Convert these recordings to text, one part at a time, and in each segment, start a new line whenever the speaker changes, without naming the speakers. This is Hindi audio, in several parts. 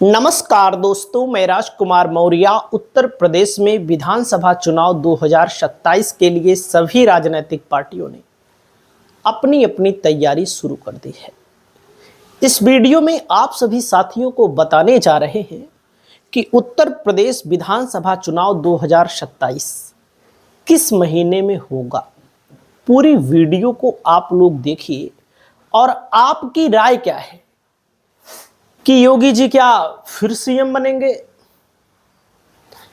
नमस्कार दोस्तों, मैं राजकुमार मौर्य। उत्तर प्रदेश में विधानसभा चुनाव 2027 के लिए सभी राजनीतिक पार्टियों ने अपनी अपनी तैयारी शुरू कर दी है। इस वीडियो में आप सभी साथियों को बताने जा रहे हैं कि उत्तर प्रदेश विधानसभा चुनाव 2027 किस महीने में होगा। पूरी वीडियो को आप लोग देखिए और आपकी राय क्या है कि योगी जी क्या फिर सीएम बनेंगे,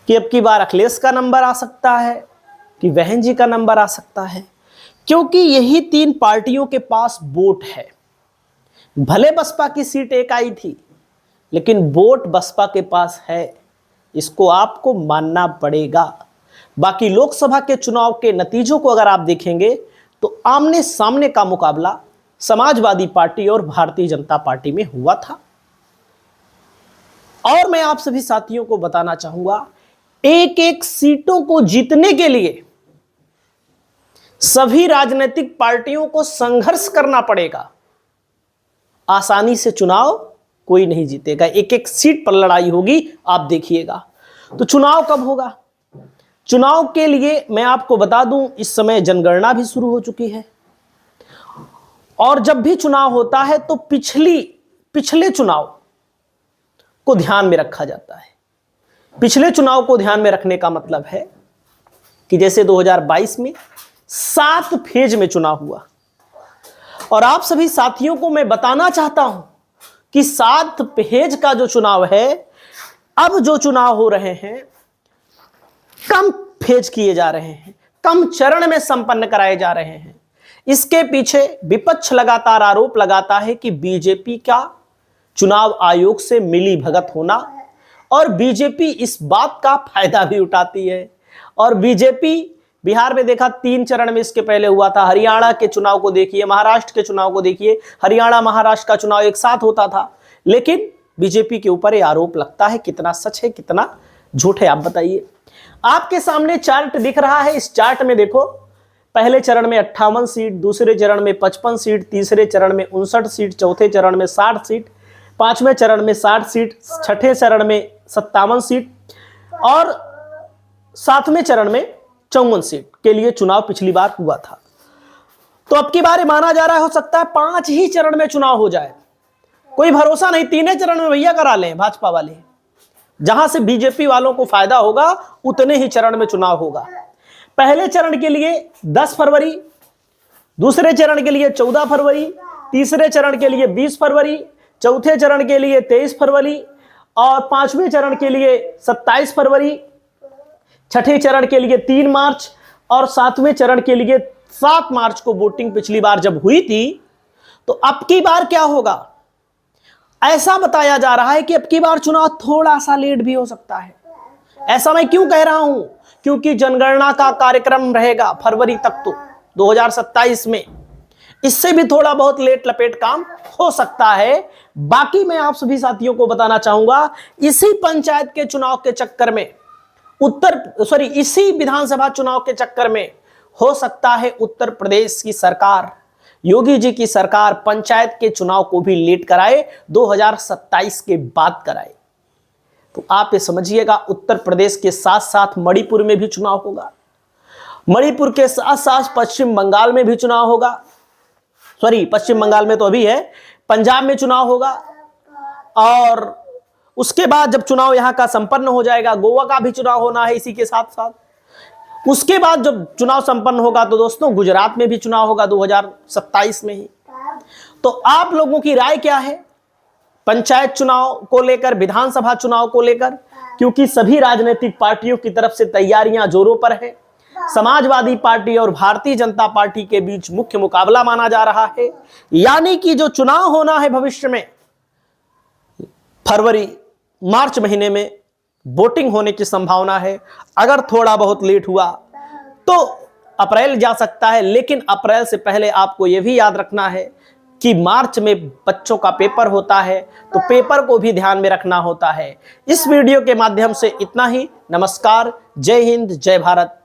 कि अब की बार अखिलेश का नंबर आ सकता है, कि बहन जी का नंबर आ सकता है, क्योंकि यही तीन पार्टियों के पास वोट है। भले बसपा की सीट एक आई थी, लेकिन वोट बसपा के पास है, इसको आपको मानना पड़ेगा। बाकी लोकसभा के चुनाव के नतीजों को अगर आप देखेंगे तो आमने सामने का मुकाबला समाजवादी पार्टी और भारतीय जनता पार्टी में हुआ था। और मैं आप सभी साथियों को बताना चाहूंगा, एक एक सीटों को जीतने के लिए सभी राजनीतिक पार्टियों को संघर्ष करना पड़ेगा। आसानी से चुनाव कोई नहीं जीतेगा, एक एक सीट पर लड़ाई होगी, आप देखिएगा। तो चुनाव कब होगा? चुनाव के लिए मैं आपको बता दूं, इस समय जनगणना भी शुरू हो चुकी है। और जब भी चुनाव होता है तो पिछले चुनाव को ध्यान में रखा जाता है। पिछले चुनाव को ध्यान में रखने का मतलब है कि जैसे 2022 में 7 फेज में चुनाव हुआ, और आप सभी साथियों को मैं बताना चाहता हूं कि 7 फेज का जो चुनाव है, अब जो चुनाव हो रहे हैं कम फेज किए जा रहे हैं, कम चरण में संपन्न कराए जा रहे हैं। इसके पीछे विपक्ष लगातार आरोप लगाता है कि बीजेपी का चुनाव आयोग से मिली भगत होना, और बीजेपी इस बात का फायदा भी उठाती है। और बीजेपी बिहार में देखा 3 चरण में इसके पहले हुआ था। हरियाणा के चुनाव को देखिए, महाराष्ट्र के चुनाव को देखिए, हरियाणा महाराष्ट्र का चुनाव एक साथ होता था। लेकिन बीजेपी के ऊपर ये आरोप लगता है, कितना सच है कितना झूठ है आप बताइए। आपके सामने चार्ट दिख रहा है, इस चार्ट में देखो, पहले चरण में 58 सीट, दूसरे चरण में 55 सीट, तीसरे चरण में 59 सीट, चौथे चरण में 60 सीट, पांचवें चरण में 60 सीट, छठे चरण में 57 सीट और सातवें चरण में 54 सीट के लिए चुनाव पिछली बार हुआ था। तो अब की बार माना जा रहा है, हो सकता है 5 ही चरण में चुनाव हो जाए, कोई भरोसा नहीं। 3 चरण में भैया करा लें भाजपा वाले, जहां से बीजेपी वालों को फायदा होगा उतने ही चरण में चुनाव होगा। पहले चरण के लिए 10 फरवरी, दूसरे चरण के लिए 14 फरवरी, तीसरे चरण के लिए 20 फरवरी, चौथे चरण के लिए 23 फरवरी और पांचवें चरण के लिए 27 फरवरी, छठे चरण के लिए 3 मार्च और सातवें चरण के लिए 7 मार्च को वोटिंग पिछली बार जब हुई थी। तो अब की बार क्या होगा? ऐसा बताया जा रहा है कि अब की बार चुनाव थोड़ा सा लेट भी हो सकता है। ऐसा मैं क्यों कह रहा हूं? क्योंकि जनगणना का कार्यक्रम रहेगा फरवरी तक, तो 2027 में इससे भी थोड़ा बहुत लेट लपेट काम हो सकता है। बाकी मैं आप सभी साथियों को बताना चाहूंगा, इसी पंचायत के चुनाव के चक्कर में इसी विधानसभा चुनाव के चक्कर में हो सकता है उत्तर प्रदेश की सरकार, योगी जी की सरकार, पंचायत के चुनाव को भी लेट कराए, 2027 के बाद कराए। तो आप ये समझिएगा, उत्तर प्रदेश के साथ साथ मणिपुर में भी चुनाव होगा, मणिपुर के साथ साथ पश्चिम बंगाल में भी चुनाव होगा। पश्चिम बंगाल में तो अभी है, पंजाब में चुनाव होगा, और उसके बाद जब चुनाव यहां का संपन्न हो जाएगा, गोवा का भी चुनाव होना है इसी के साथ साथ। उसके बाद जब चुनाव संपन्न होगा तो दोस्तों गुजरात में भी चुनाव होगा 2027 में ही। तो आप लोगों की राय क्या है पंचायत चुनाव को लेकर, विधानसभा चुनाव को लेकर? क्योंकि सभी राजनीतिक पार्टियों की तरफ से तैयारियां जोरों पर है। समाजवादी पार्टी और भारतीय जनता पार्टी के बीच मुख्य मुकाबला माना जा रहा है, यानी कि जो चुनाव होना है भविष्य में, फरवरी मार्च महीने में वोटिंग होने की संभावना है। अगर थोड़ा बहुत लेट हुआ तो अप्रैल जा सकता है, लेकिन अप्रैल से पहले आपको यह भी याद रखना है कि मार्च में बच्चों का पेपर होता है, तो पेपर को भी ध्यान में रखना होता है। इस वीडियो के माध्यम से इतना ही। नमस्कार, जय हिंद, जय भारत।